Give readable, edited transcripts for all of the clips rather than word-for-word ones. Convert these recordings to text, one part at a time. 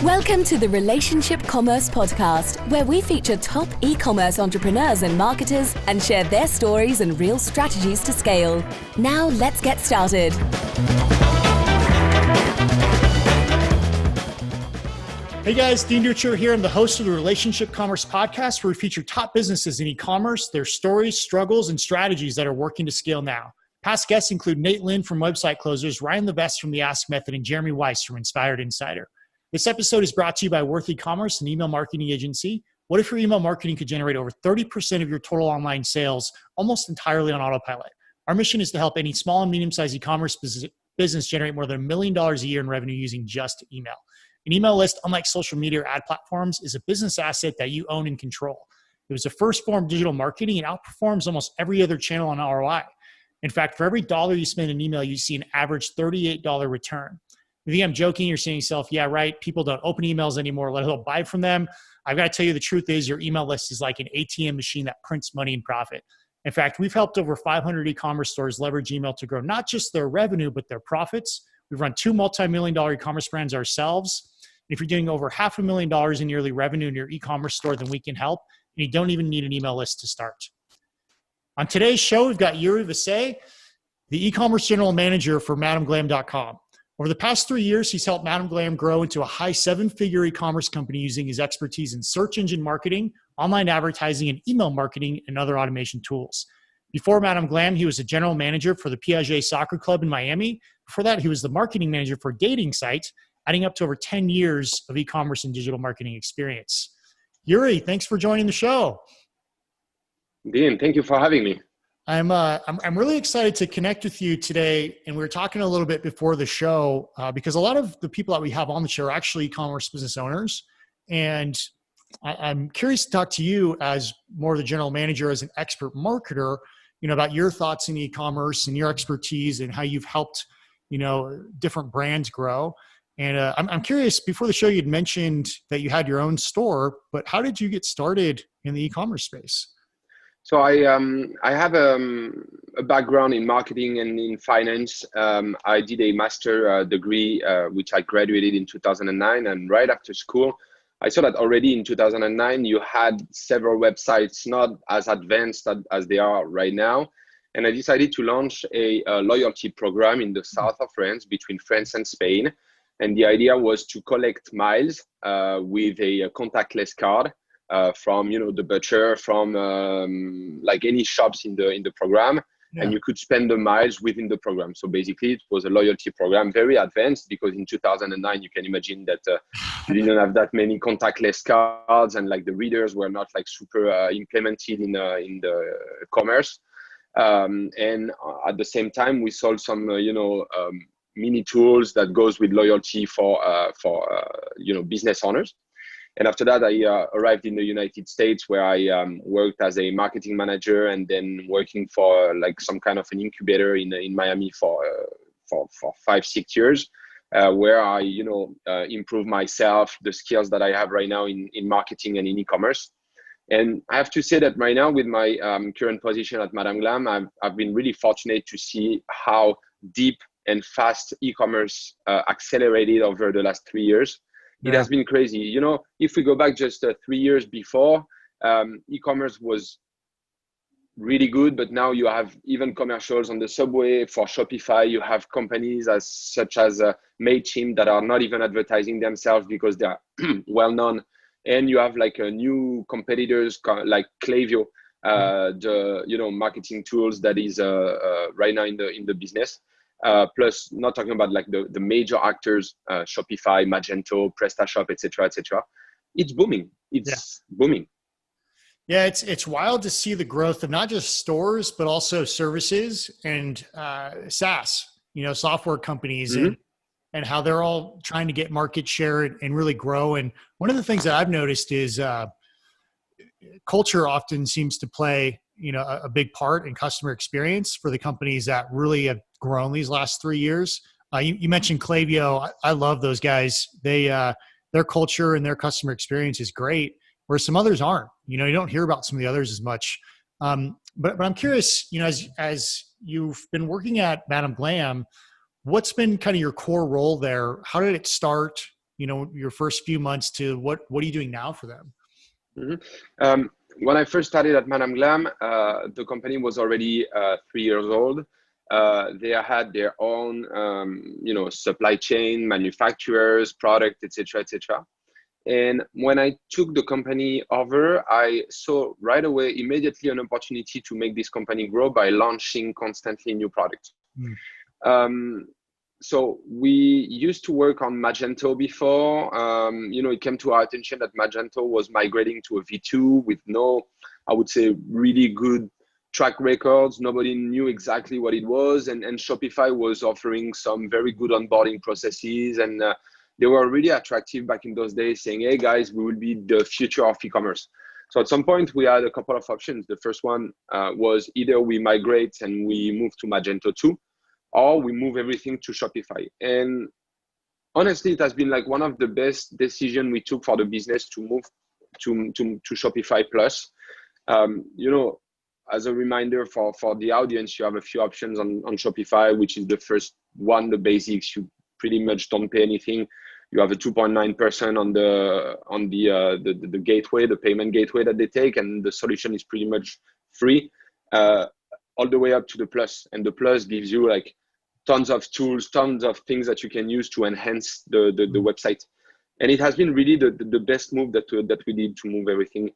Welcome to the Relationship Commerce Podcast, where we feature top e-commerce entrepreneurs and marketers and share their stories and real strategies to scale. Now, let's get started. Hey guys, Dean Ducher here. I'm the host of the Relationship Commerce Podcast, where we feature top businesses in e-commerce, their stories, struggles, and strategies that are working to scale now. Past guests include Nate Lynn from Website Closers, Ryan Levesque from the Ask Method, and Jeremy Weiss from Inspired Insider. This episode is brought to you by Worth E-commerce, an email marketing agency. What if your email marketing could generate over 30% of your total online sales almost entirely on autopilot? Our mission is to help any small and medium-sized e-commerce business generate more than $1 million a year in revenue using just email. An email list, unlike social media or ad platforms, is a business asset that you own and control. It was the first form of digital marketing and outperforms almost every other channel on ROI. In fact, for every dollar you spend in email, you see an average $38 return. If you think I'm joking, you're saying to yourself, yeah, right, people don't open emails anymore, let alone buy from them. I've got to tell you the truth is your email list is like an ATM machine that prints money and profit. In fact, we've helped over 500 e-commerce stores leverage email to grow not just their revenue, but their profits. We've run 2 multi-million-dollar e-commerce brands ourselves. If you're doing over $500,000 in yearly revenue in your e-commerce store, then we can help. And you don't even need an email list to start. On today's show, we've got Youri, the e-commerce general manager for MadamGlam.com. Over the past 3 years, he's helped Madam Glam grow into a high 7-figure e-commerce company using his expertise in search engine marketing, online advertising, and email marketing, and other automation tools. Before Madam Glam, he was a general manager for the Piaget Soccer Club in Miami. Before that, he was the marketing manager for a dating site, adding up to over 10 years of e-commerce and digital marketing experience. Youri, thanks for joining the show. Dean, thank you for having me. I'm really excited to connect with you today. And we were talking a little bit before the show because a lot of the people that we have on the show are actually e-commerce business owners. And I'm curious to talk to you as more of the general manager, as an expert marketer, about your thoughts in e-commerce and your expertise and how you've helped, different brands grow. And I'm curious, before the show, you'd mentioned that you had your own store, but how did you get started in the e-commerce space? So I have a background in marketing and in finance. I did a master degree, which I graduated in 2009. And right after school, I saw that already in 2009, you had several websites not as advanced as they are right now. And I decided to launch a loyalty program in the south of France, between France and Spain. And the idea was to collect miles with a contactless card. From the butcher, from like any shops in the program, and you could spend the miles within the program. So basically, it was a loyalty program, very advanced, because in 2009, you can imagine that you didn't have that many contactless cards, and like the readers were not like super implemented in the commerce. And at the same time, we sold some mini tools that goes with loyalty for business owners. And after that, I arrived in the United States, where I worked as a marketing manager, and then working for like some kind of an incubator in Miami for 5-6 years, where I improved myself, the skills that I have right now in marketing and in e-commerce. And I have to say that right now, with my current position at Madam Glam, I've been really fortunate to see how deep and fast e-commerce accelerated over the last 3 years. It has been crazy. If we go back just 3 years before, e-commerce was really good, but now you have even commercials on the subway for Shopify. You have companies such as MailChimp that are not even advertising themselves because they are well known. And you have like new competitors like Klaviyo, the marketing tools that is right now in the business. Plus, not talking about like the major actors, Shopify, Magento, PrestaShop, etc. It's booming. It's booming. Yeah, it's wild to see the growth of not just stores, but also services and SaaS, software companies, and how they're all trying to get market share and really grow. And one of the things that I've noticed is culture often seems to play, a big part in customer experience for the companies that really have grown these last 3 years. You mentioned Klaviyo. I love those guys. Their culture and their customer experience is great, where some others aren't. You don't hear about some of the others as much. But I'm curious, as you've been working at Madam Glam, what's been kind of your core role there? How did it start? Your first few months to what are you doing now for them? When I first started at Madam Glam, the company was already 3 years old. They had their own, supply chain, manufacturers, product, etc., etc. And when I took the company over, I saw right away, immediately, an opportunity to make this company grow by launching constantly new products. So we used to work on Magento before. It came to our attention that Magento was migrating to a V2 with no, I would say, really good track records. Nobody knew exactly what it was. And Shopify was offering some very good onboarding processes. And they were really attractive back in those days, saying, hey, guys, we will be the future of e-commerce. So at some point, we had a couple of options. The first one was either we migrate and we move to Magento 2, or we move everything to Shopify. And honestly, it has been like one of the best decisions we took for the business to move to Shopify Plus. As a reminder for the audience, you have a few options on Shopify, which is the first one, the basics. You pretty much don't pay anything. You have a 2.9% on the gateway, the payment gateway that they take, and the solution is pretty much free. All the way up to the Plus, and the Plus gives you like tons of tools, tons of things that you can use to enhance the website. And it has been really the best move that we did to move everything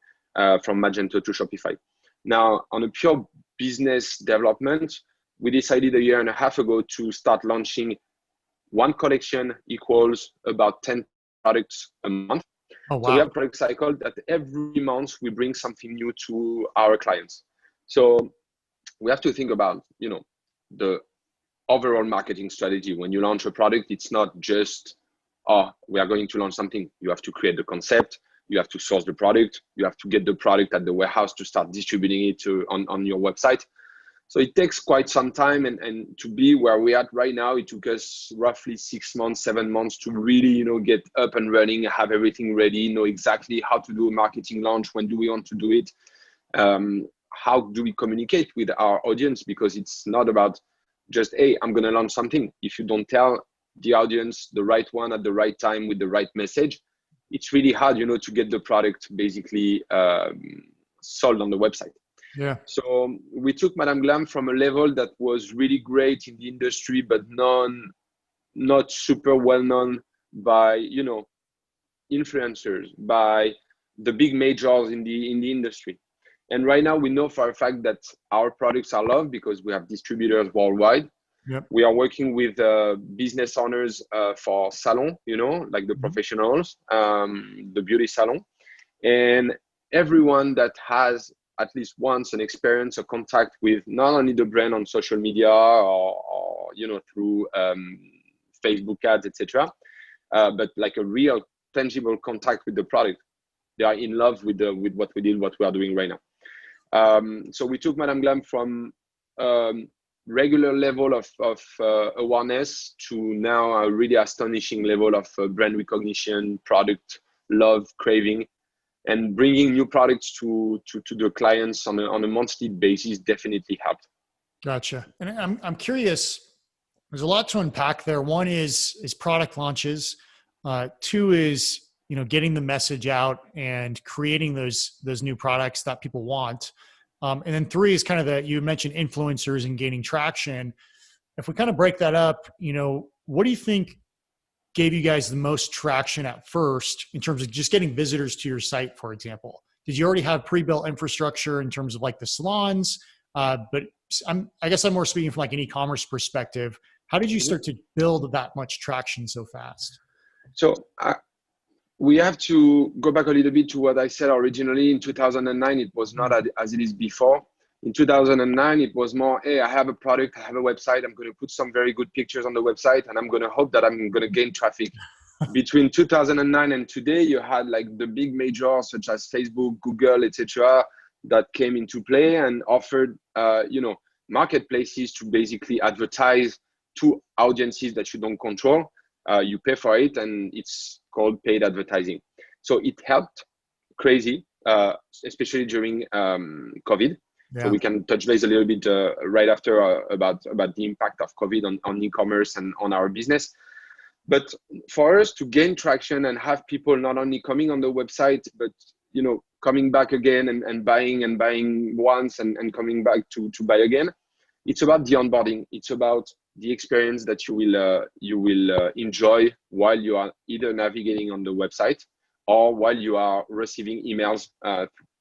from Magento to Shopify. Now, on a pure business development, we decided 1.5 years ago to start launching one collection equals about 10 products a month. Oh, wow. So we have a product cycle that every month we bring something new to our clients. So we have to think about, the overall marketing strategy. When you launch a product, it's not just, we are going to launch something. You have to create the concept. You have to source the product. You have to get the product at the warehouse to start distributing it on your website. So it takes quite some time, and to be where we're at right now, it took us roughly 6 months, 7 months to really, get up and running, have everything ready, know exactly how to do a marketing launch, when do we want to do it, how do we communicate with our audience, because it's not about just, hey, I'm going to launch something. If you don't tell the audience the right one at the right time with the right message, it's really hard, to get the product basically sold on the website. Yeah. So we took Madam Glam from a level that was really great in the industry, but not super well known by, influencers, by the big majors in the industry. And right now we know for a fact that our products are loved because we have distributors worldwide. Yep. We are working with business owners for salon, like the professionals, the beauty salon, and everyone that has at least once an experience or contact with not only the brand on social media or through Facebook ads, etc., but like a real tangible contact with the product. They are in love with what we did, what we are doing right now. So we took Madam Glam from regular level of awareness to now a really astonishing level of brand recognition, product love, craving, and bringing new products to the clients on a monthly basis definitely helped. Gotcha. And I'm curious, there's a lot to unpack there. One is product launches. Two is, getting the message out and creating those new products that people want. And then three is kind of you mentioned influencers and gaining traction. If we kind of break that up, what do you think gave you guys the most traction at first in terms of just getting visitors to your site, for example? Did you already have pre-built infrastructure in terms of like the salons? But I guess I'm more speaking from like an e-commerce perspective. How did you start to build that much traction so fast? So we have to go back a little bit to what I said originally. In 2009, it was not as it is before. In 2009, it was more, hey, I have a product, I have a website, I'm going to put some very good pictures on the website, and I'm going to hope that I'm going to gain traffic. Between 2009 and today, you had like the big majors such as Facebook, Google, etc., that came into play and offered, marketplaces to basically advertise to audiences that you don't control. You pay for it, and it's called paid advertising. So it helped crazy, especially during COVID. So we can touch base a little bit right after about the impact of COVID on e-commerce and on our business. But for us to gain traction and have people not only coming on the website, but coming back again and buying once and coming back to buy again, it's about the onboarding. It's about the experience that you will enjoy while you are either navigating on the website or while you are receiving emails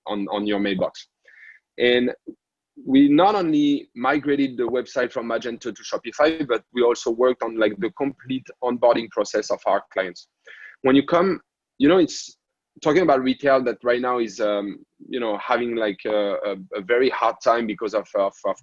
on your mailbox. And we not only migrated the website from Magento to Shopify, but we also worked on like the complete onboarding process of our clients. When you come, it's talking about retail that right now is, having like a very hard time because of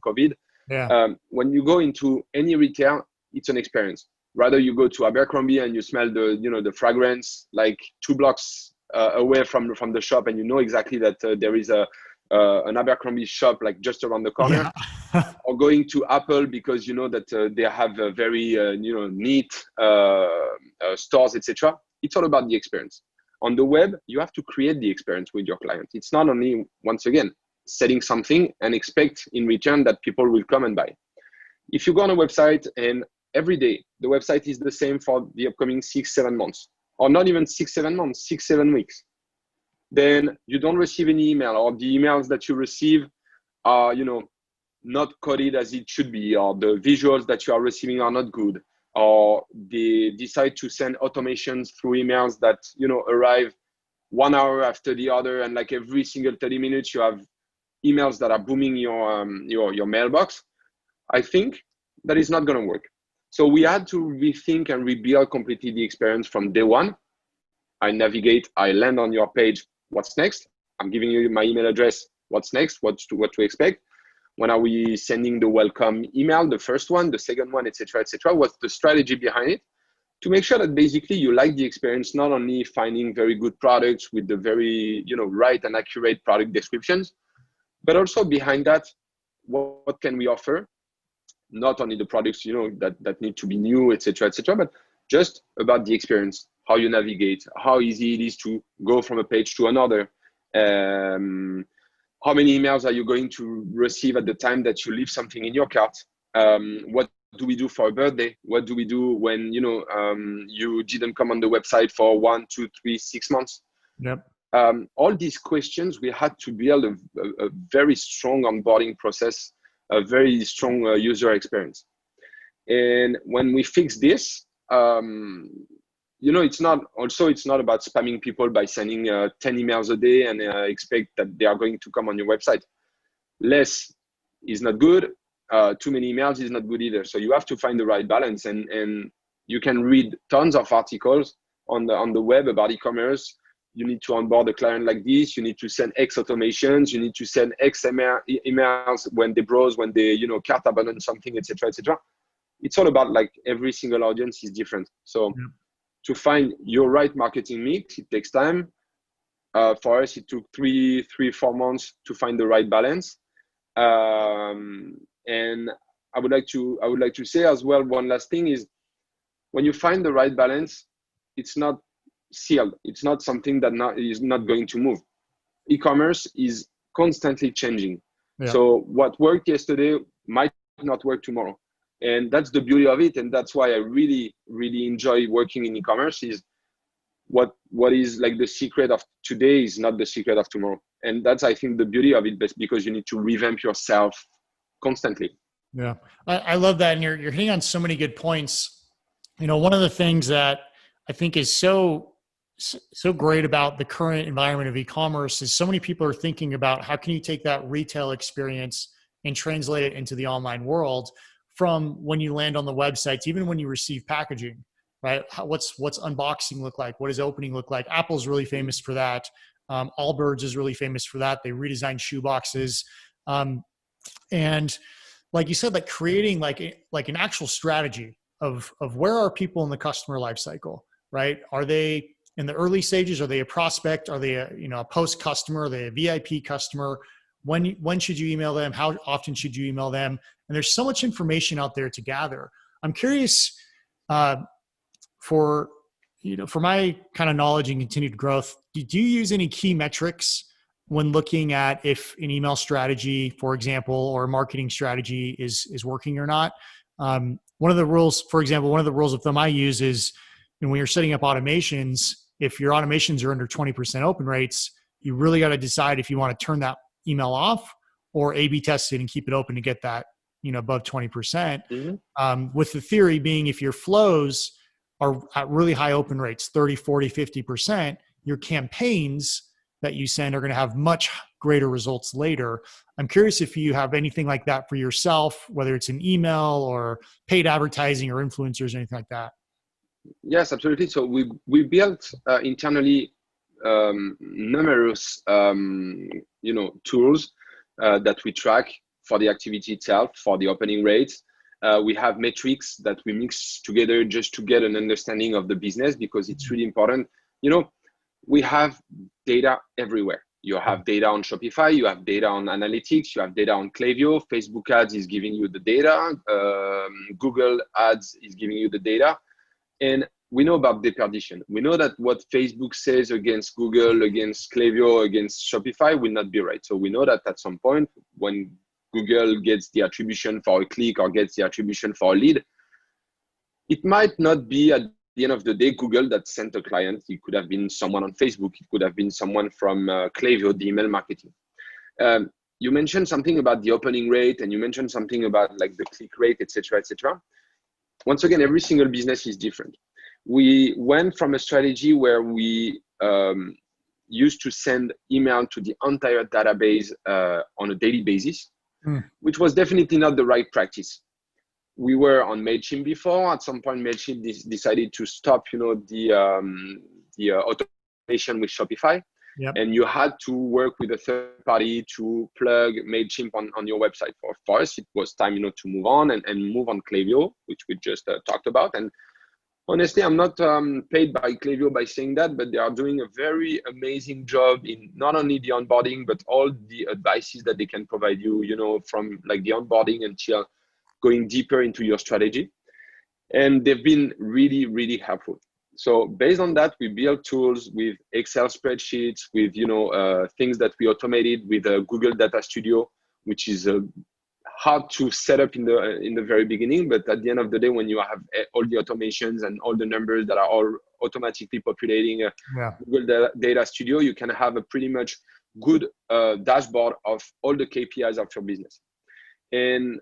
COVID. Yeah. When you go into any retail, it's an experience. Rather you go to Abercrombie and you smell the fragrance like 2 blocks away from the shop, and you know exactly that there is an Abercrombie shop like just around the corner. Yeah. Or going to Apple because you know that they have a very neat stores, etc. It's all about the experience. On the web, you have to create the experience with your client. It's not only, once again, selling something and expect in return that people will come and buy. If you go on a website and every day the website is the same for the upcoming 6-7 months, or not even 6-7 months, 6-7 weeks, then you don't receive any email, or the emails that you receive are not coded as it should be, or the visuals that you are receiving are not good, or they decide to send automations through emails that arrive 1 hour after the other, and like every single 30 minutes you have emails that are booming your mailbox. I think that is not going to work. So we had to rethink and rebuild completely the experience from day one. I navigate, I land on your page. What's next? I'm giving you my email address. What's next? What to expect? When are we sending the welcome email? The first one, the second one, etc., etc. What's the strategy behind it? To make sure that basically you like the experience, not only finding very good products with the very right and accurate product descriptions, but also behind that, what can we offer? Not only the products that need to be new, etc., etc., but just about the experience, how you navigate, how easy it is to go from a page to another. How many emails are you going to receive at the time that you leave something in your cart? What do we do for a birthday? What do we do when you didn't come on the website for 1, 2, 3, 6 months? Yep. All these questions, we had to build a very strong onboarding process, a very strong user experience. And when we fix this, it's not about spamming people by sending 10 emails a day and expect that they are going to come on your website. Less is not good. Too many emails is not good either. So you have to find the right balance, and you can read tons of articles on the web about e-commerce. You need to onboard a client like this. You need to send X automations. You need to send X emails when they browse, when they cart abandon something, etc., etc. It's all about like every single audience is different. So to find your right marketing mix, it takes time. For us, it took 3-4 months to find the right balance. And I would like to say as well, one last thing is, when you find the right balance, it's not sealed. It's not something that is not going to move. E-commerce is constantly changing. Yeah. So what worked yesterday might not work tomorrow. And that's the beauty of it. And that's why I really, really enjoy working in e-commerce. Is what is like the secret of today is not the secret of tomorrow. And that's, I think, the beauty of it, because you need to revamp yourself constantly. Yeah, I love that. And you're hitting on so many good points. One of the things that I think is so great about the current environment of e-commerce is so many people are thinking about how can you take that retail experience and translate it into the online world, from when you land on the websites, even when you receive packaging, right? What's unboxing look like? What does opening look like? Apple's really famous for that. Allbirds is really famous for that. They redesigned shoe boxes. And like you said, like creating like an actual strategy of where are people in the customer life cycle, right? Are they in the early stages? Are they a prospect? Are they a post customer? Are they a VIP customer? When should you email them? How often should you email them? And there's so much information out there to gather. I'm curious for my kind of knowledge and continued growth, do you use any key metrics when looking at if an email strategy, for example, or a marketing strategy is working or not. One of the rules, for example, one of the rules of thumb I use is, when you're setting up automations, if your automations are under 20% open rates, you really got to decide if you want to turn that email off or A/B test it and keep it open to get that, above 20%. With the theory being, if your flows are at really high open rates, 30, 40, 50%, your campaigns that you send are going to have much greater results later. I'm curious if you have anything like that for yourself, whether it's an email or paid advertising or influencers or anything like that. Yes, absolutely. So we built internally numerous tools that we track for the activity itself, for the opening rates. We have metrics that we mix together just to get an understanding of the business, because it's really important. We have data everywhere. You have data on Shopify, you have data on analytics, you have data on Klaviyo. Facebook ads is giving you the data. Google ads is giving you the data. And we know about deperdition. We know that what Facebook says against Google, against Klaviyo, against Shopify will not be right. So we know that at some point, when Google gets the attribution for a click or gets the attribution for a lead, it might not be at the end of the day Google that sent a client. It could have been someone on Facebook. It could have been someone from Klaviyo, the email marketing. You mentioned something about the opening rate, and you mentioned something about like the click rate, etc., etc. Once again, every single business is different. We went from a strategy where we used to send email to the entire database on a daily basis, which was definitely not the right practice. We were on MailChimp before. At some point, MailChimp decided to stop, the automation with Shopify. Yep. And you had to work with a third party to plug MailChimp on your website. For us, it was time, to move on and move on Klaviyo, which we just talked about. And honestly, I'm not paid by Klaviyo by saying that, but they are doing a very amazing job in not only the onboarding, but all the advices that they can provide you, from like the onboarding until going deeper into your strategy. And they've been really, really helpful. So based on that, we built tools with Excel spreadsheets, with things that we automated with Google Data Studio, which is hard to set up in the very beginning. But at the end of the day, when you have all the automations and all the numbers that are all automatically populating Google Data Studio, you can have a pretty much good dashboard of all the KPIs of your business. And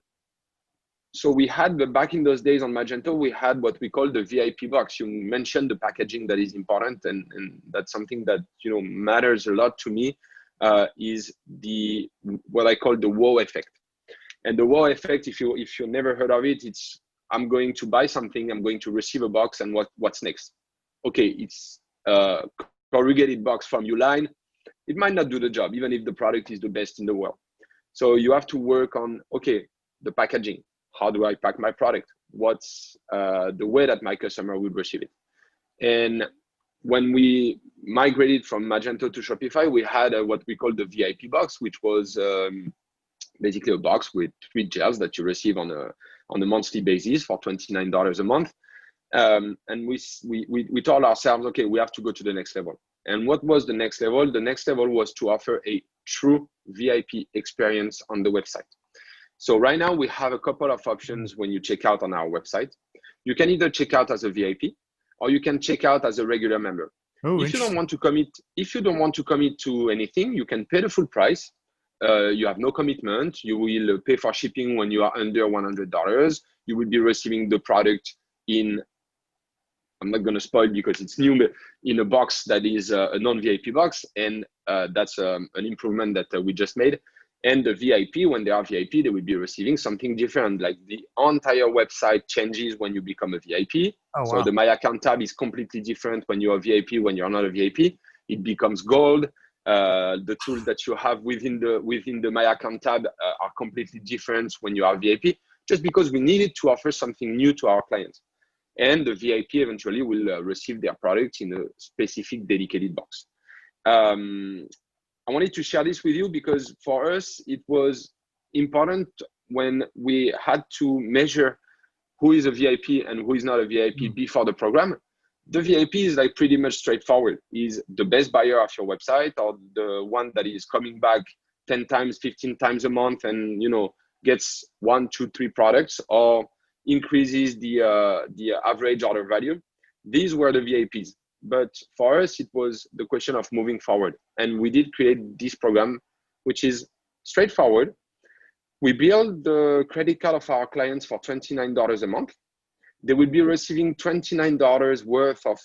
so we had, back in those days on Magento, we had what we call the VIP box. You mentioned the packaging that is important, and that's something that matters a lot to me, is what I call the wow effect. And the wow effect, if you never heard of it, it's I'm going to buy something, I'm going to receive a box, and what's next? Okay, it's a corrugated box from Uline. It might not do the job, even if the product is the best in the world. So you have to work on, okay, the packaging. How do I pack my product? What's the way that my customer will receive it? And when we migrated from Magento to Shopify, we had what we call the VIP box, which was basically a box with 3 gels that you receive on a monthly basis for $29 a month. And we told ourselves, okay, we have to go to the next level. And what was the next level? The next level was to offer a true VIP experience on the website. So right now we have a couple of options when you check out on our website. You can either check out as a VIP, or you can check out as a regular member. If you don't want to commit to anything, you can pay the full price. You have no commitment. You will pay for shipping when you are under $100. You will be receiving the product in, I'm not going to spoil because it's new, but in a box that is a non-VIP box. And that's an improvement that we just made. And the VIP, when they are VIP, they will be receiving something different. Like the entire website changes when you become a VIP. Oh, wow. So the My Account tab is completely different when you're a VIP, when you're not a VIP. It becomes gold. The tools that you have within the My Account tab are completely different when you are VIP, just because we needed to offer something new to our clients. And the VIP eventually will receive their product in a specific dedicated box. I wanted to share this with you because for us, it was important when we had to measure who is a VIP and who is not a VIP before the program, The VIP is like pretty much straightforward. Is the best buyer of your website, or the one that is coming back 10 times, 15 times a month and, gets 1, 2, 3 products, or increases the average order value. These were the VIPs. But for us, it was the question of moving forward. And we did create this program, which is straightforward. We build the credit card of our clients for $29 a month. They will be receiving $29 worth of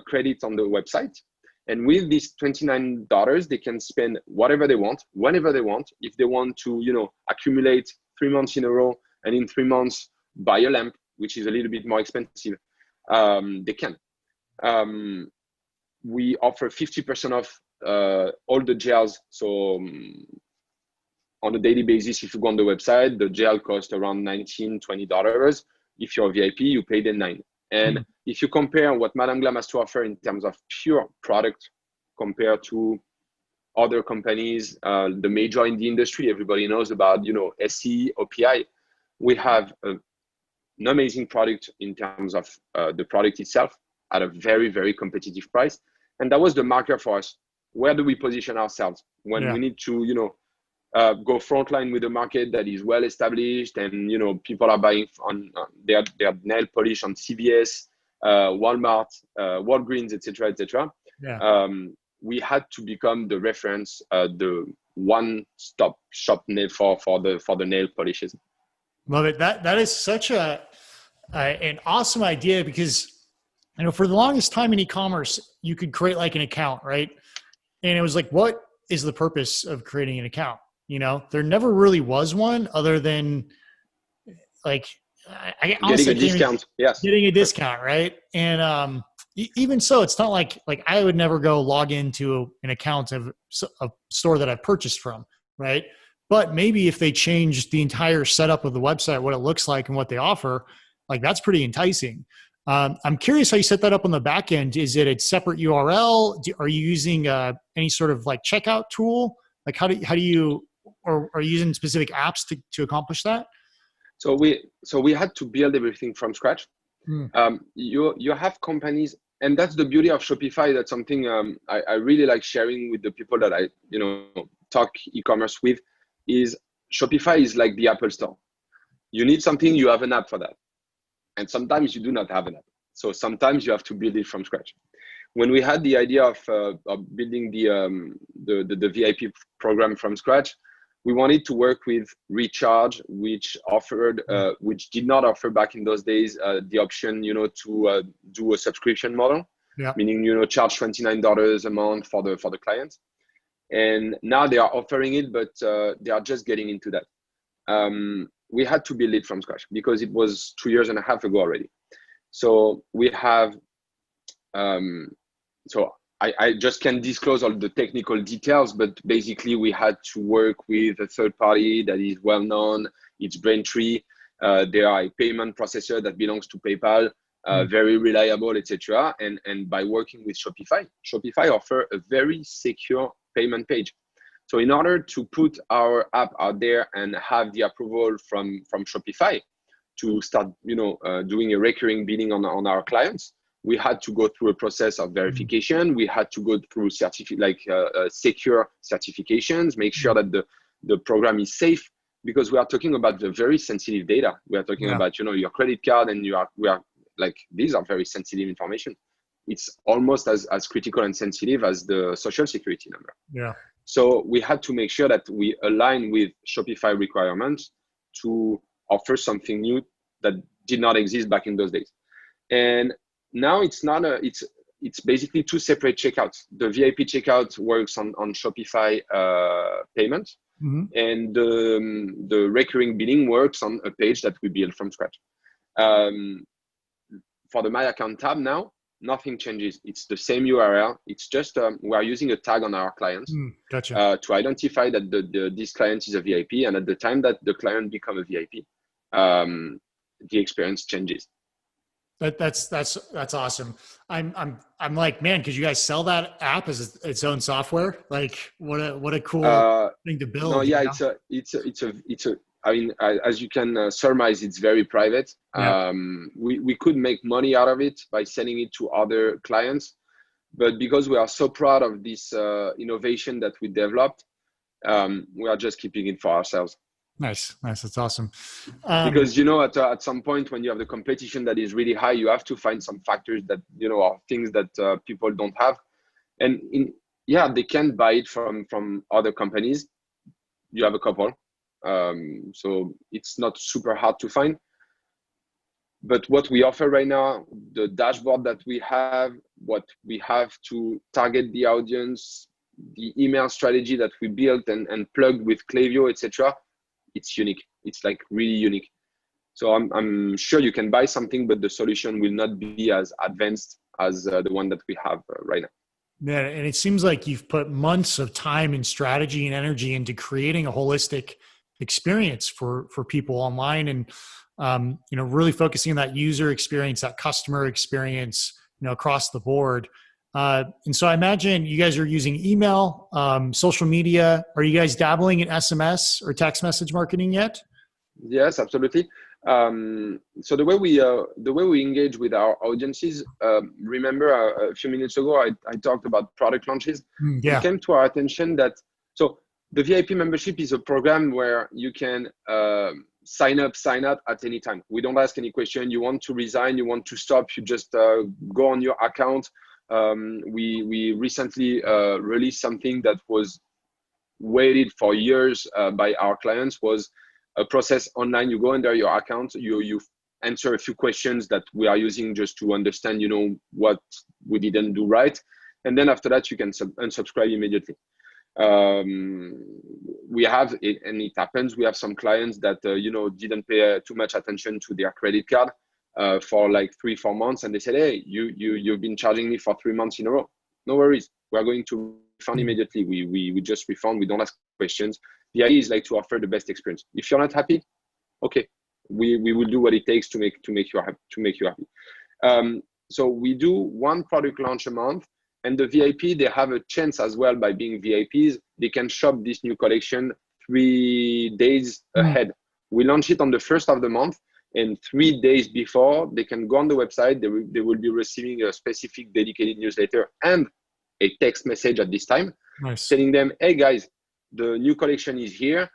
credit on the website. And with this $29, they can spend whatever they want, whenever they want. If they want to, accumulate 3 months in a row, and in 3 months buy a lamp, which is a little bit more expensive, they can. We offer 50% off all the gels. So on a daily basis, if you go on the website, the gel costs around $19, $20. If you're a VIP, you pay the $9. And if you compare what Madam Glam has to offer in terms of pure product compared to other companies, the major in the industry, everybody knows about, SE, OPI. We have an amazing product in terms of the product itself at a very, very competitive price. And that was the marker for us. Where do we position ourselves when we need to, go frontline with a market that is well established, and people are buying on their nail polish on CVS, Walmart, Walgreens, etc., etc. We had to become the reference, the one-stop shop for the nail polishes. Love it. That is such an awesome idea, because for the longest time in e-commerce, you could create like an account, right? And it was like, what is the purpose of creating an account? There never really was one, other than like getting a discount. Yes, getting a discount, right? And even so, it's not like I would never go log into an account of a store that I've purchased from, right? But maybe if they change the entire setup of the website, what it looks like and what they offer, like that's pretty enticing. I'm curious how you set that up on the back end. Is it a separate URL? Are you using any sort of like checkout tool? Like how do you, or are you using specific apps to accomplish that? So we had to build everything from scratch. You have companies, and that's the beauty of Shopify. That's something I really like sharing with the people that I talk e-commerce with. Is Shopify is like the Apple Store. You need something, you have an app for that, and sometimes you do not have an app. So sometimes you have to build it from scratch. When we had the idea of building the VIP program from scratch, we wanted to work with Recharge, which did not offer back in those days the option, to do a subscription model, meaning charge $29 a month for the client. And now they are offering it, but they are just getting into that. We had to build it from scratch because it was 2.5 years ago already. So we have, I just can't disclose all the technical details, but basically we had to work with a third party that is well known. It's Braintree. They are a payment processor that belongs to PayPal, very reliable, etc. And by working with Shopify offer a very secure payment page. So in order to put our app out there and have the approval from Shopify to start, doing a recurring billing on our clients, we had to go through a process of verification. We had to go through secure certifications, make sure that the program is safe, because we are talking about the very sensitive data. We are talking about, your credit card, and we are like, these are very sensitive information. It's almost as critical and sensitive as the social security number. Yeah. So we had to make sure that we align with Shopify requirements to offer something new that did not exist back in those days. And now it's not it's basically 2 separate checkouts. The VIP checkout works on Shopify payment, and the recurring billing works on a page that we built from scratch. For the My Account tab now, nothing changes. It's the same URL. It's just we are using a tag on our clients to identify that this client is a VIP, and at the time that the client becomes a VIP, the experience changes. That's awesome. I'm like, man, could you guys sell that app as its own software? Like, what a cool thing to build. No, yeah, it's I mean, as you can surmise, it's very private. Yeah. We could make money out of it by selling it to other clients, but because we are so proud of this innovation that we developed, we are just keeping it for ourselves. Nice. That's awesome. Because at some point when you have the competition that is really high, you have to find some factors that are things that people don't have, and they can buy it from other companies. You have a couple, so it's not super hard to find. But what we offer right now, the dashboard that we have, what we have to target the audience, the email strategy that we built and plugged with Klaviyo, etc., it's unique. It's like really unique. So I'm sure you can buy something, but the solution will not be as advanced as the one that we have right now. Yeah, and it seems like you've put months of time and strategy and energy into creating a holistic experience for people online, and really focusing on that user experience, that customer experience, across the board. And so I imagine you guys are using email, social media. Are you guys dabbling in SMS or text message marketing yet? Yes, absolutely. So the way we engage with our audiences, remember a few minutes ago, I talked about product launches. Yeah. It came to our attention that, so the VIP membership is a program where you can sign up at any time. We don't ask any question. You want to resign, you want to stop, you just go on your account. We recently released something that was waited for years by our clients, was a process online. You go under your account, you answer a few questions that we are using just to understand, what we didn't do right. And then after that, you can unsubscribe immediately. We have, and it happens, we have some clients that, didn't pay too much attention to their credit card for like 3-4 months. And they said, hey, you've been charging me for 3 months in a row. No worries. We're going to refund immediately. We just refund. We don't ask questions. The idea is like to offer the best experience. If you're not happy, okay, we will do what it takes to make you happy. So we do one product launch a month, and the VIP, they have a chance as well. By being VIPs, they can shop this new collection 3 days ahead. We launch it on the 1st of the month, and 3 days before, they can go on the website. They will be receiving a specific dedicated newsletter and a text message at this time. Nice. Telling them, hey guys, the new collection is here.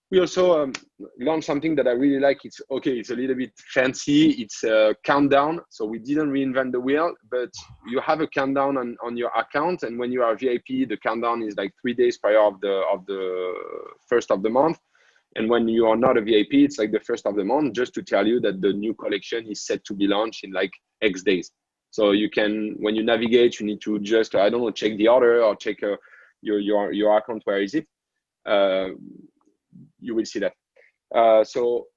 We also launched something that I really like. It's a little bit fancy. It's a countdown. So we didn't reinvent the wheel, but you have a countdown on your account. And when you are VIP, the countdown is like 3 days prior of the 1st of the month. And when you are not a VIP, it's like the 1st of the month, just to tell you that the new collection is set to be launched in like X days. So you can, when you navigate, you need to just, check the order or check your account. Where is it? You will see that. So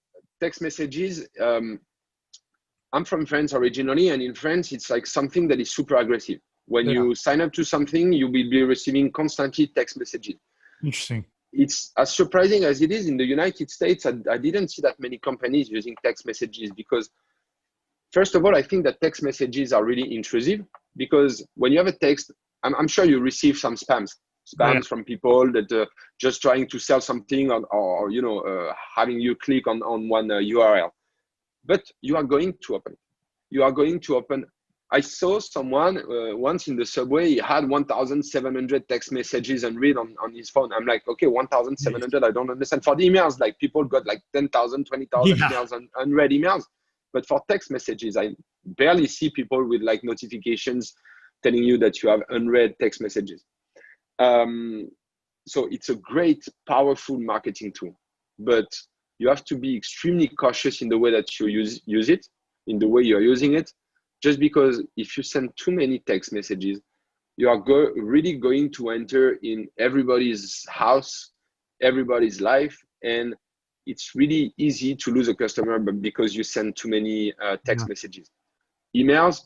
text messages, I'm from France originally, and in France, it's like something that is super aggressive. When you sign up to something, you will be receiving constantly text messages. Interesting. It's as surprising as it is in the United States. I didn't see that many companies using text messages because, first of all, I think that text messages are really intrusive, because when you have a text, I'm sure you receive some spams from people that just trying to sell something or having you click on one URL. But you are going to open. I saw someone once in the subway, he had 1,700 text messages unread on his phone. I'm like, okay, 1,700, I don't understand. For the emails, like people got like 10,000, 20,000 emails and unread emails. But for text messages, I barely see people with like notifications telling you that you have unread text messages. So it's a great, powerful marketing tool, but you have to be extremely cautious in the way that you use it, in the way you're using it, just because if you send too many text messages, you are really going to enter in everybody's house, everybody's life, and it's really easy to lose a customer because you send too many text messages. Emails,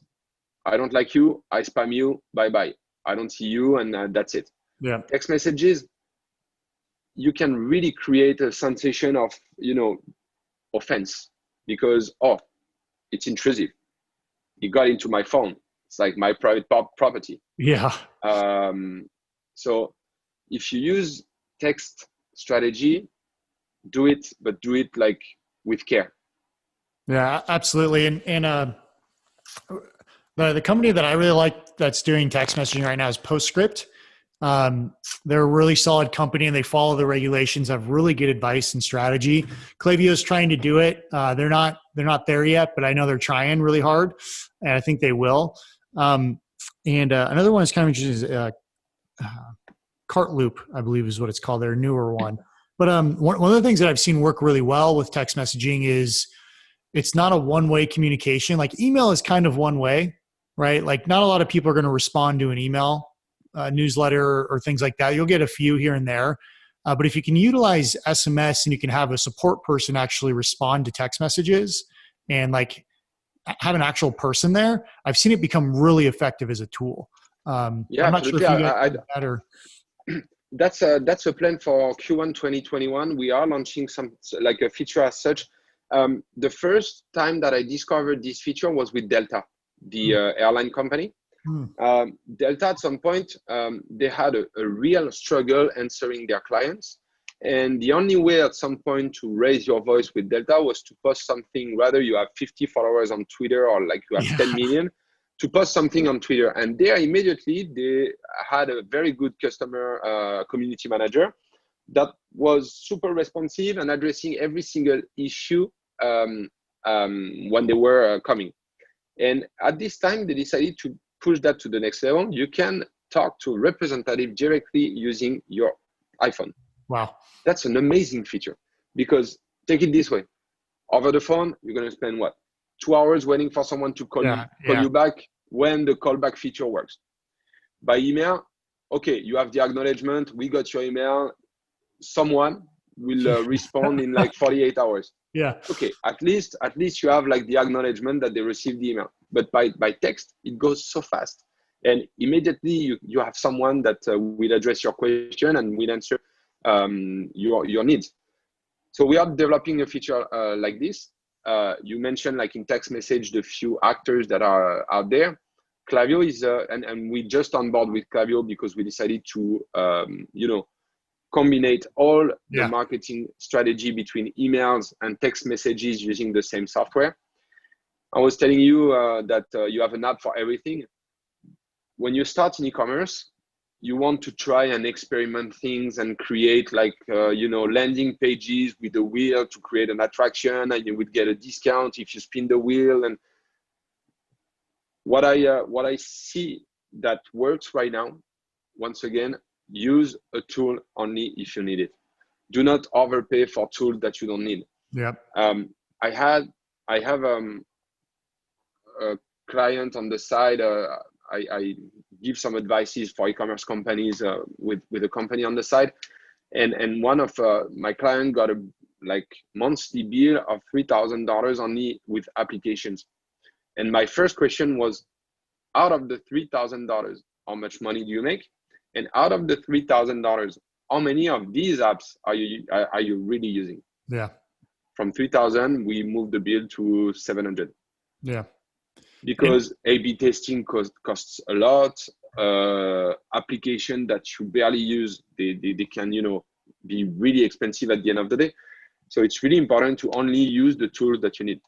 I don't like you, I spam you, bye-bye. I don't see you, and that's it. Yeah. Text messages, you can really create a sensation of, offense because, it's intrusive. It got into my phone. It's like my private property. Yeah. So if you use text strategy, do it, but do it like with care. Yeah, absolutely. And the company that I really like that's doing text messaging right now is Postscript. They're a really solid company and they follow the regulations, have really good advice and strategy. Klaviyo is trying to do it. They're not there yet, but I know they're trying really hard, and I think they will. Another one is kind of interesting. Cart Loop, I believe is what it's called. They're a newer one. But one of the things that I've seen work really well with text messaging is it's not a one-way communication. Like email is kind of one way, right? Like not a lot of people are going to respond to an email newsletter or things like that. You'll get a few here and there. But if you can utilize SMS and you can have a support person actually respond to text messages and like have an actual person there, I've seen it become really effective as a tool. Yeah, I'm not absolutely. sure if you guys that or That's a plan for Q1 2021. We are launching some like a feature as such. The first time that I discovered this feature was with Delta, the airline company. Delta at some point, they had a real struggle answering their clients. And the only way at some point to raise your voice with Delta was to post something, rather you have 50 followers on Twitter or like you have 10 million, to post something on Twitter. And there immediately they had a very good customer community manager that was super responsive and addressing every single issue when they were coming. And at this time, they decided to push that to the next level. You can talk to a representative directly using your iPhone. Wow. That's an amazing feature because take it this way. Over the phone, you're going to spend what? 2 hours waiting for someone to call you back when the callback feature works. By email, okay, you have the acknowledgement. We got your email. Someone will respond in like 48 hours. Yeah. Okay, at least you have like the acknowledgement that they received the email. But by text, it goes so fast. And immediately you have someone that will address your question and will answer your needs. So we are developing a feature like this. You mentioned like in text message, the few actors that are out there. Klaviyo is, and we just on board with Klaviyo because we decided to, combine all the marketing strategy between emails and text messages using the same software. I was telling you that you have an app for everything. When you start in e-commerce, you want to try and experiment things and create like, landing pages with a wheel to create an attraction, and you would get a discount if you spin the wheel. And what I see that works right now, once again, use a tool only if you need it. Do not overpay for tools that you don't need. Yeah. I have a client on the side. I give some advices for e-commerce companies with a company on the side, and one of my client got a like monthly bill of $3,000 only with applications. And my first question was, out of the $3,000, how much money do you make? And out of the $3,000, how many of these apps are you really using? Yeah. From 3,000, we moved the bill to 700. Yeah. Because A/B testing costs a lot. Application that you barely use, they can be really expensive at the end of the day. So it's really important to only use the tools that you need.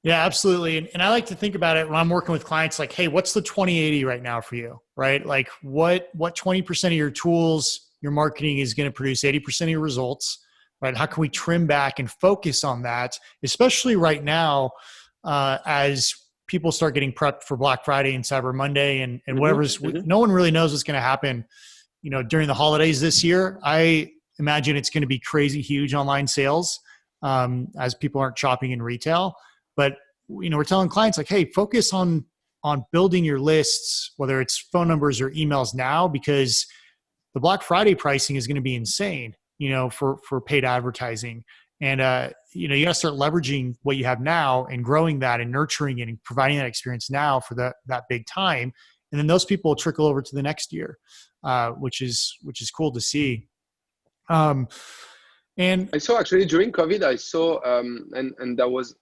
Yeah, absolutely. And I like to think about it when I'm working with clients like, hey, what's the 20/80 right now for you, right? Like what 20% of your tools, your marketing is going to produce 80% of your results, right? How can we trim back and focus on that, especially right now as people start getting prepped for Black Friday and Cyber Monday and whatever's, no one really knows what's going to happen, during the holidays this year. I imagine it's going to be crazy huge online sales as people aren't shopping in retail. But, we're telling clients like, hey, focus on building your lists, whether it's phone numbers or emails now, because the Black Friday pricing is going to be insane, for paid advertising. And, you got to start leveraging what you have now and growing that and nurturing it and providing that experience now for that big time. And then those people will trickle over to the next year, which is cool to see. And I saw actually during COVID, and that was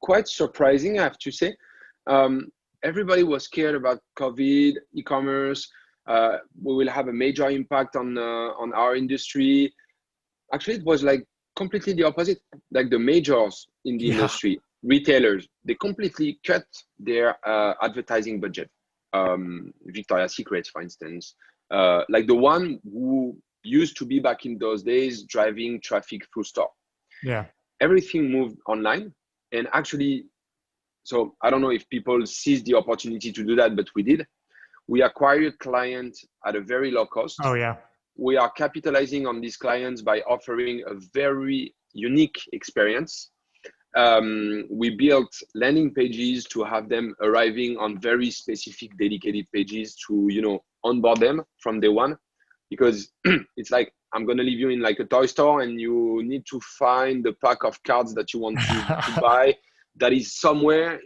quite surprising, I have to say. Everybody was scared about COVID, e-commerce. We will have a major impact on our industry. Actually, it was like completely the opposite. Like the majors in the industry, retailers, they completely cut their advertising budget. Victoria's Secret, for instance, like the one who used to be back in those days driving traffic through store. Yeah. Everything moved online. And actually, so I don't know if people seized the opportunity to do that, but we did. We acquired clients at a very low cost. Oh, yeah. We are capitalizing on these clients by offering a very unique experience. We built landing pages to have them arriving on very specific dedicated pages to, you know, onboard them from day one, because it's like, I'm going to leave you in like a toy store and you need to find the pack of cards that you want to buy that is somewhere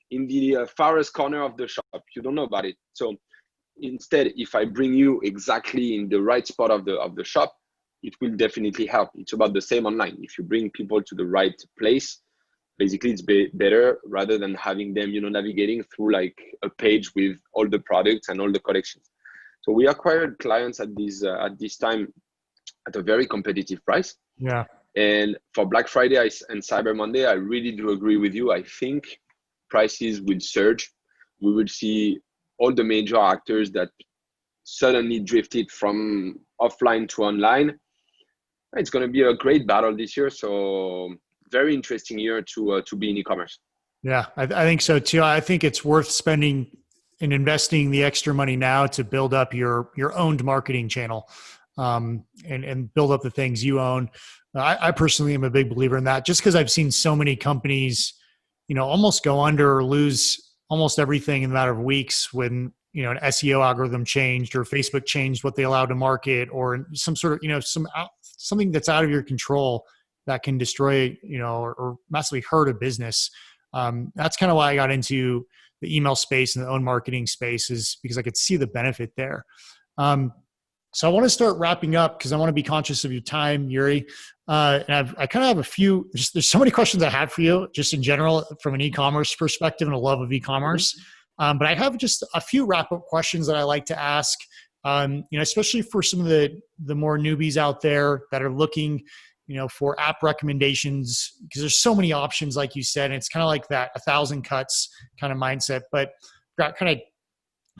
in the farthest corner of the shop. You don't know about it. So instead, if I bring you exactly in the right spot of the shop, it will definitely help. It's about the same online. If you bring people to the right place, basically it's better rather than having them, you know, navigating through like a page with all the products and all the collections. So we acquired clients at this time at a very competitive price. Yeah. And for Black Friday and Cyber Monday, I really do agree with you. I think prices will surge. We will see all the major actors that suddenly drifted from offline to online. It's going to be a great battle this year. So very interesting year to be in e-commerce. Yeah, I think so too. I think it's worth spending and investing the extra money now to build up your owned marketing channel, and build up the things you own. I personally am a big believer in that, just because I've seen so many companies, you know, almost go under or lose almost everything in a matter of weeks when, you know, an SEO algorithm changed or Facebook changed what they allow to market, or some sort of, you know, something that's out of your control that can destroy, you know, or massively hurt a business. That's kind of why I got into the email space and the own marketing space, is because I could see the benefit there. So I want to start wrapping up because I want to be conscious of your time, Youri. And I kind of have a few, there's so many questions I had for you just in general from an e-commerce perspective and a love of e-commerce. But I have just a few wrap-up questions that I like to ask, you know, especially for some of the more newbies out there that are looking, you know, for app recommendations, because there's so many options, like you said, and it's kind of like that 1,000 cuts kind of mindset. But got kind of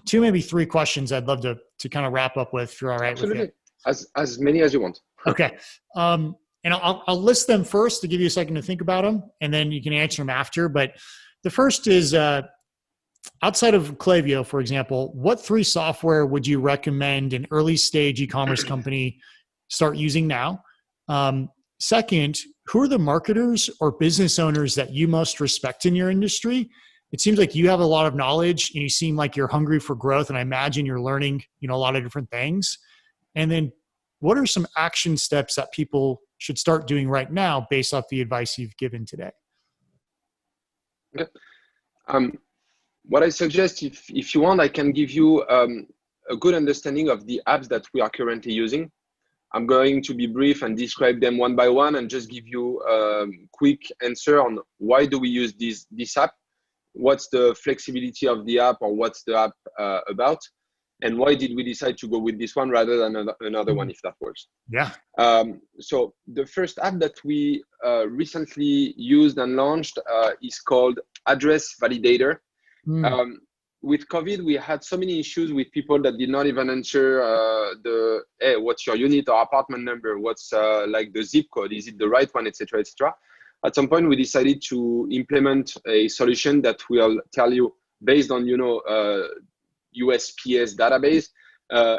2, maybe 3 questions I'd love to kind of wrap up with, if you're all right. Absolutely. With it. As many as you want. Okay. And I'll list them first to give you a second to think about them, and then you can answer them after. But the first is, outside of Klaviyo, for example, what 3 software would you recommend an early stage e-commerce company start using now? Second, who are the marketers or business owners that you most respect in your industry? It seems like you have a lot of knowledge and you seem like you're hungry for growth, and I imagine you're learning, you know, a lot of different things. And then what are some action steps that people should start doing right now based off the advice you've given today? Okay. What I suggest, if you want, I can give you a good understanding of the apps that we are currently using. I'm going to be brief and describe them one by one and just give you a quick answer on why do we use this app, what's the flexibility of the app, or what's the app about, and why did we decide to go with this one rather than another one, if that works. Yeah. So the first app that we recently used and launched is called Address Validator. With COVID, we had so many issues with people that did not even answer hey, what's your unit or apartment number? What's like the zip code? Is it the right one, etc., etc. At some point, we decided to implement a solution that will tell you, based on, you know, USPS database,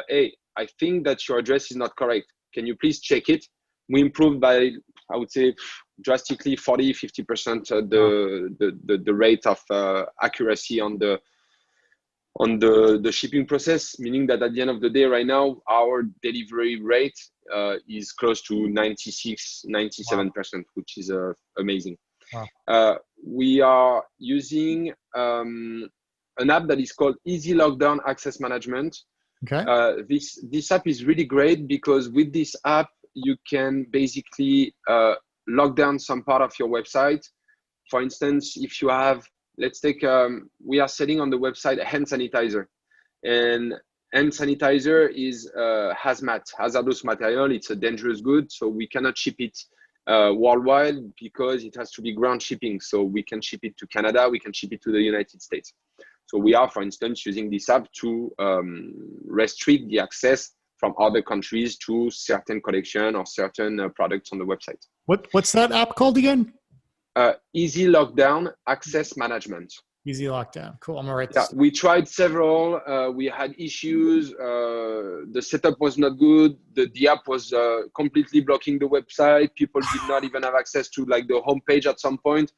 hey, I think that your address is not correct. Can you please check it? We improved by, I would say, drastically 40-50% the rate of accuracy on the shipping process, meaning that at the end of the day, right now, our delivery rate is close to 96-97%, which is amazing. Wow. We are using an app that is called Easy Lockdown Access Management. Okay. This app is really great because with this app, you can basically lock down some part of your website. For instance, if you have, let's take, we are selling on the website a hand sanitizer, and hand sanitizer is hazmat, hazardous material. It's a dangerous good, so we cannot ship it worldwide because it has to be ground shipping. So we can ship it to Canada, we can ship it to the United States. So we are, for instance, using this app to restrict the access from other countries to certain collection or certain products on the website. What's that app called again? Easy Lockdown Access Management. Easy Lockdown. Cool. I'm gonna write Yeah, this. we tried several. We had issues. The setup was not good. The app was completely blocking the website. People did not even have access to like the homepage at some point.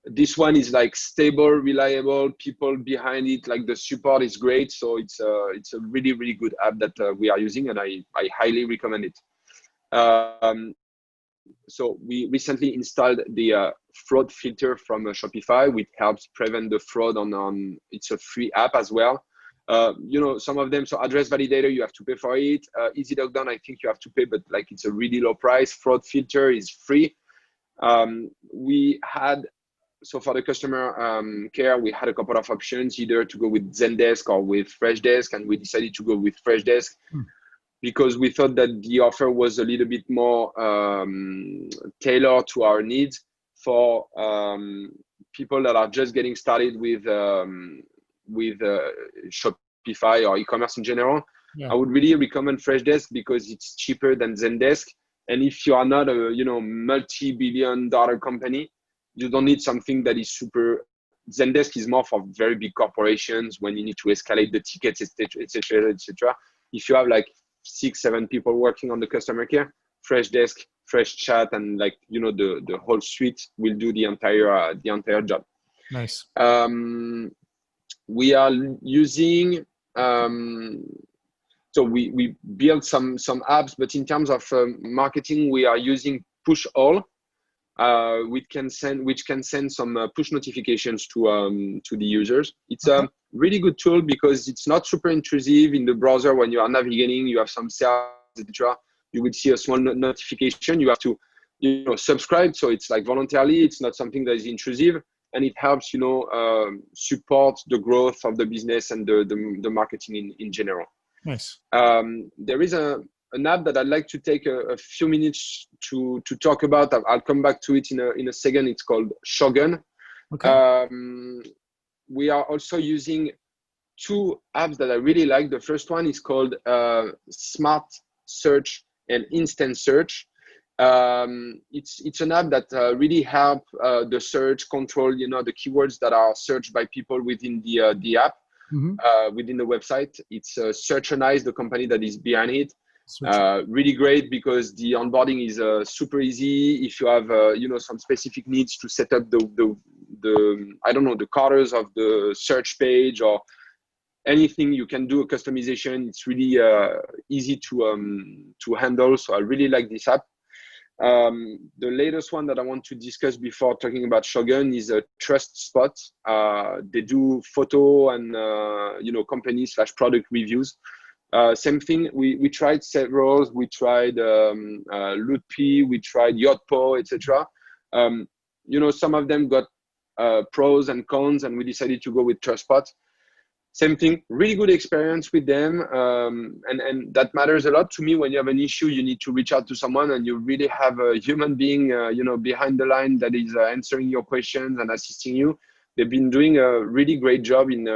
This one is like stable, reliable. People behind it, like the support is great. So it's a really, really good app that we are using, and I highly recommend it. So we recently installed the fraud filter from Shopify, which helps prevent the fraud on it's a free app as well. Some of them, so address validator, you have to pay for it. Easy Lockdown, I think you have to pay, but like it's a really low price. Fraud filter is free. So for the customer care, we had a couple of options, either to go with Zendesk or with Freshdesk, and we decided to go with Freshdesk. Because we thought that the offer was a little bit more tailored to our needs for people that are just getting started with Shopify or e-commerce in general. Yeah. I would really recommend Freshdesk because it's cheaper than Zendesk. And if you are not a multi-billion-dollar company, you don't need something that is super. Zendesk is more for very big corporations when you need to escalate the tickets, etc., etc. If you have like 6-7 people working on the customer care, Freshdesk, Freshchat, and the whole suite will do the entire job. Nice. We are using so we built some apps, but in terms of marketing, we are using Push All, which can send some push notifications to the users. It's a really good tool because it's not super intrusive in the browser. When you are navigating, you have some cells, etc. You will see a small notification. You have to, subscribe. So it's like voluntarily. It's not something that is intrusive, and it helps, support the growth of the business and the marketing in general. Nice. There is an app that I'd like to take a few minutes to talk about. I'll come back to it in a second. It's called Shogun. Okay. We are also using 2 apps that I really like. The first one is called Smart Search and Instant Search. It's an app that really help the search control, the keywords that are searched by people within the app, within the website. It's Searchonize, the company that is behind it. Really great because the onboarding is super easy. If you have some specific needs to set up the colors of the search page or anything, you can do a customization. It's really easy to handle. So I really like this app. The latest one that I want to discuss before talking about Shogun is a Trust Spot. They do photo and company/product reviews. Same thing. We tried several. We tried Lootpee, we tried Yotpo, etc. Some of them got pros and cons, and we decided to go with TrustSpot. Same thing. Really good experience with them, and that matters a lot to me. When you have an issue, you need to reach out to someone, and you really have a human being, behind the line that is answering your questions and assisting you. They've been doing a really great job in,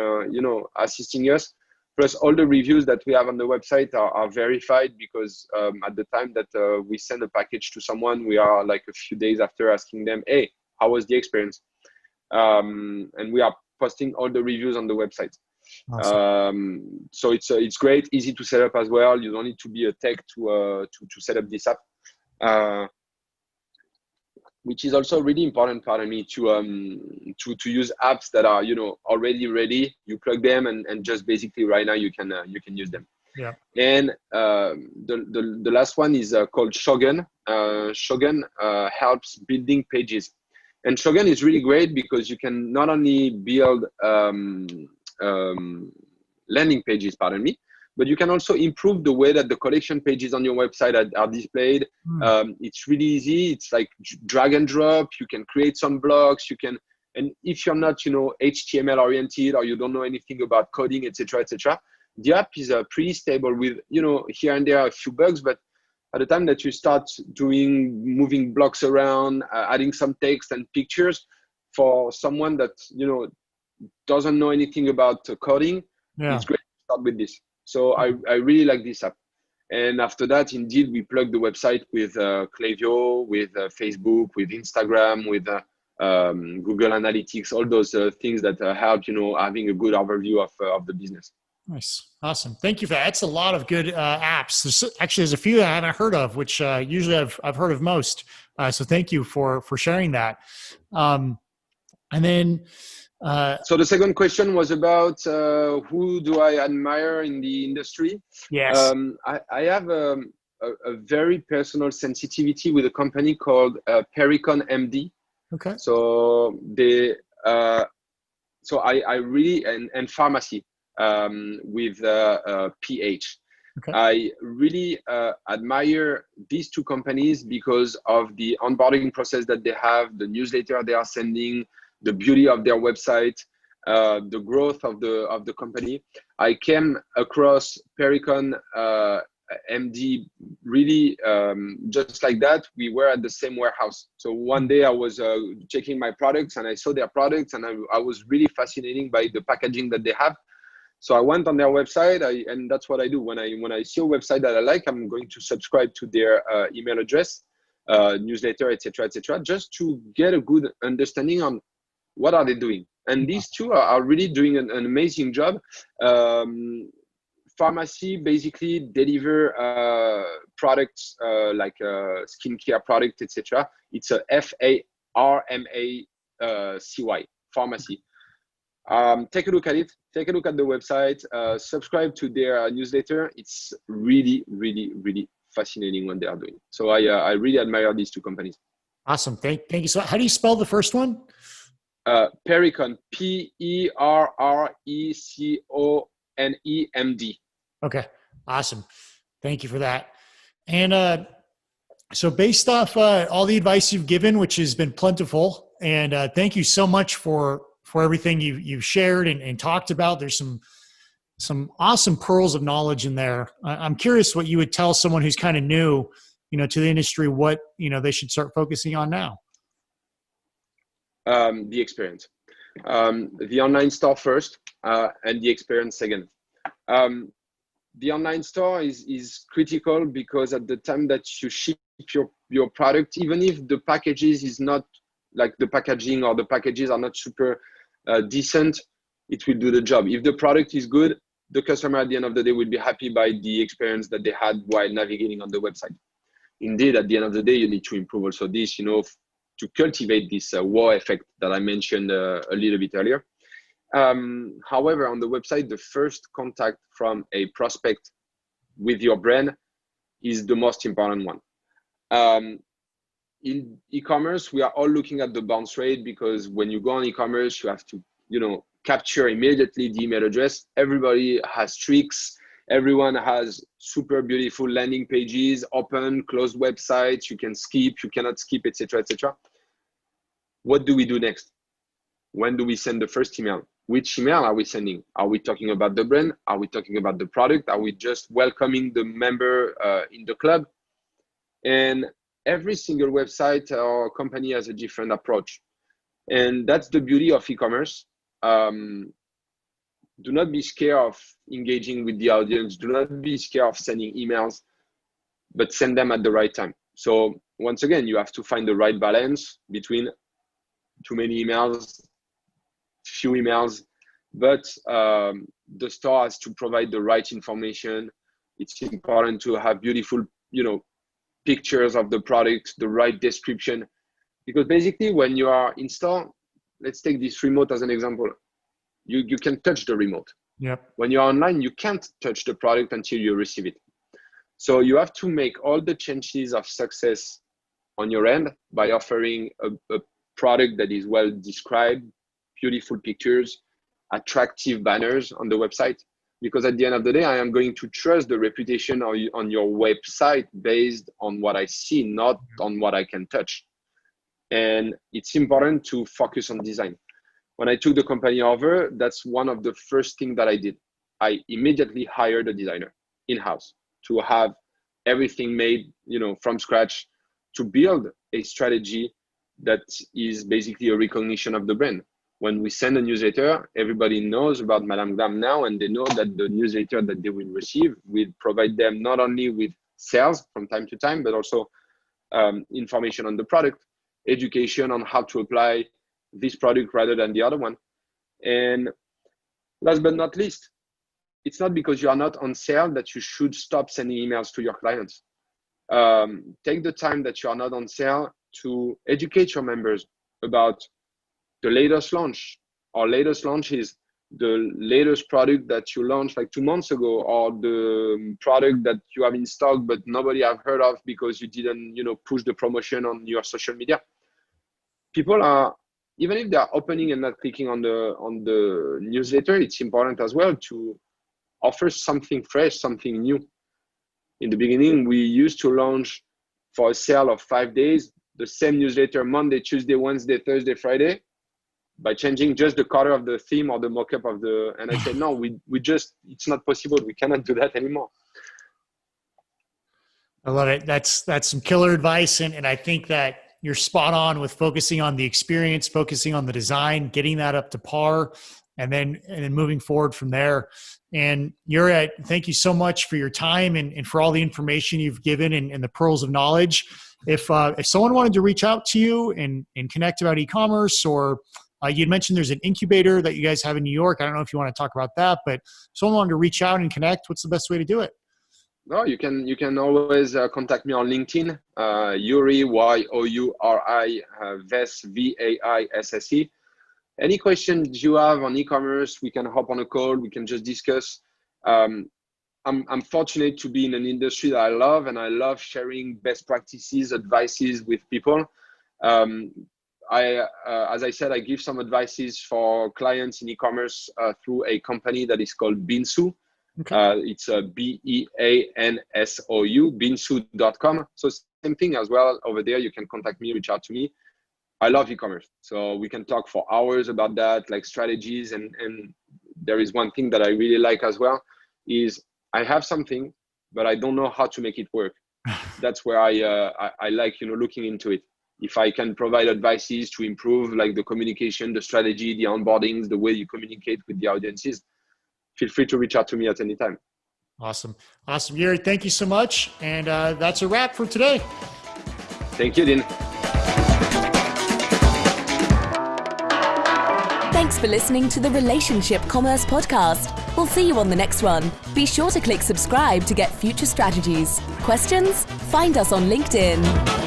assisting us. Plus, all the reviews that we have on the website are verified because at the time that we send a package to someone, we are like a few days after asking them, hey, how was the experience? And we are posting all the reviews on the website. Awesome. So it's great, easy to set up as well. You don't need to be a tech to set up this app. Which is also really important part of me to use apps that are already ready. You plug them and just basically right now you can use them. Yeah. And the last one is called Shogun. Shogun helps building pages, and Shogun is really great because you can not only build landing pages, but you can also improve the way that the collection pages on your website are displayed. It's really easy. It's like drag and drop. You can create some blocks. And if you're not, HTML oriented or you don't know anything about coding, etc., the app is pretty stable with, here and there a few bugs, but at the time that you start doing moving blocks around, adding some text and pictures, for someone that doesn't know anything about coding, it's great to start with this. So I really like this app. And after that, indeed, we plug the website with Klaviyo, with Facebook, with Instagram, with Google Analytics, all those things that help, having a good overview of the business. Nice. Awesome. Thank you for that. That's a lot of good apps. There's a few that I haven't heard of, which usually I've heard of most. So thank you for sharing that. And then, so the second question was about who do I admire in the industry? Yes. I have a very personal sensitivity with a company called Pericon MD. Okay. So I really, and pharmacy with PH. Okay. I really admire these two companies because of the onboarding process that they have, the newsletter they are sending, the beauty of their website, the growth of the company. I came across Pericon MD really just like that. We were at the same warehouse. So one day I was checking my products and I saw their products, and I was really fascinated by the packaging that they have. So I went on their website, and that's what I do. When I see a website that I like, I'm going to subscribe to their email address, newsletter, etc., just to get a good understanding on what are they doing. And these two are really doing an amazing job. Pharmacy basically deliver products like skincare product, etc. It's a Pharmacy, pharmacy. Take a look at it. Take a look at the website. Subscribe to their newsletter. It's really, really, really fascinating what they are doing. So I really admire these two companies. Awesome. Thank you. So how do you spell the first one? Pericon, PERRECONEMD. Okay. Awesome. Thank you for that. And so based off all the advice you've given, which has been plentiful, and thank you so much for everything you've shared and talked about. There's some awesome pearls of knowledge in there. I'm curious what you would tell someone who's kind of new, to the industry, what, they should start focusing on now. The experience, the online store first, and the experience second. The online store is critical because at the time that you ship your product, even if the packages is not like the packaging or the packages are not super decent, it will do the job. If the product is good, the customer at the end of the day will be happy by the experience that they had while navigating on the website. Indeed, at the end of the day, you need to improve also this, to cultivate this wow effect that I mentioned a little bit earlier. However, on the website, the first contact from a prospect with your brand is the most important one. In e-commerce, we are all looking at the bounce rate because when you go on e-commerce, you have to, capture immediately the email address. Everybody has tricks. Everyone has super beautiful landing pages, open, closed websites. You can skip, you cannot skip, etc., etc. What do we do next? When do we send the first email? Which email are we sending? Are we talking about the brand? Are we talking about the product? Are we just welcoming the member in the club? And every single website or company has a different approach. And that's the beauty of e-commerce. Do not be scared of engaging with the audience. Do not be scared of sending emails, but send them at the right time. So once again, you have to find the right balance between too many emails, few emails, but the store has to provide the right information. It's important to have beautiful, pictures of the product, the right description, because basically when you are in store, let's take this remote as an example. You can touch the remote. Yep. When you're online, you can't touch the product until you receive it. So you have to make all the chances of success on your end by offering a product that is well described, beautiful pictures, attractive banners on the website. Because at the end of the day, I am going to trust the reputation on your website based on what I see, not on what I can touch. And it's important to focus on design. When I took the company over, that's one of the first things that I did. I immediately hired a designer in-house to have everything made, from scratch to build a strategy that is basically a recognition of the brand. When we send a newsletter, everybody knows about Madam Glam now, and they know that the newsletter that they will receive will provide them not only with sales from time to time, but also information on the product, education on how to apply this product rather than the other one. And last but not least, it's not because you are not on sale that you should stop sending emails to your clients. Take the time that you are not on sale to educate your members about the latest launch. Our latest launch is the latest product that you launched like 2 months ago, or the product that you have in stock but nobody have heard of because you didn't push the promotion on your social media. People are, even if they are opening and not clicking on the newsletter, it's important as well to offer something fresh, something new. In the beginning, we used to launch for a sale of 5 days the same newsletter Monday, Tuesday, Wednesday, Thursday, Friday, by changing just the color of the theme or the mock-up of the, and I said, no, we just, it's not possible. We cannot do that anymore. I love it. That's some killer advice. And I think that you're spot on with focusing on the experience, focusing on the design, getting that up to par, and then moving forward from there. And Youri, thank you so much for your time and for all the information you've given and the pearls of knowledge. If someone wanted to reach out to you and connect about e-commerce, or you'd mentioned there's an incubator that you guys have in New York. I don't know if you want to talk about that, but if someone wanted to reach out and connect, what's the best way to do it? No, you can always contact me on LinkedIn, Youri, Youri, Vasse, Vaisse. Any questions you have on e-commerce, we can hop on a call. We can just discuss. I'm fortunate to be in an industry that I love, and I love sharing best practices, advices with people. As I said, I give some advices for clients in e-commerce through a company that is called Binsu. Okay. It's Beansou, beansou.com. So same thing as well over there. You can contact me, reach out to me. I love e-commerce. So we can talk for hours about that, like strategies. And there is one thing that I really like as well is I have something, but I don't know how to make it work. That's where I like, looking into it. If I can provide advices to improve like the communication, the strategy, the onboardings, the way you communicate with the audiences, feel free to reach out to me at any time. Awesome. Youri, thank you so much. And that's a wrap for today. Thank you, Dean. Thanks for listening to the Relationship Commerce Podcast. We'll see you on the next one. Be sure to click subscribe to get future strategies. Questions? Find us on LinkedIn.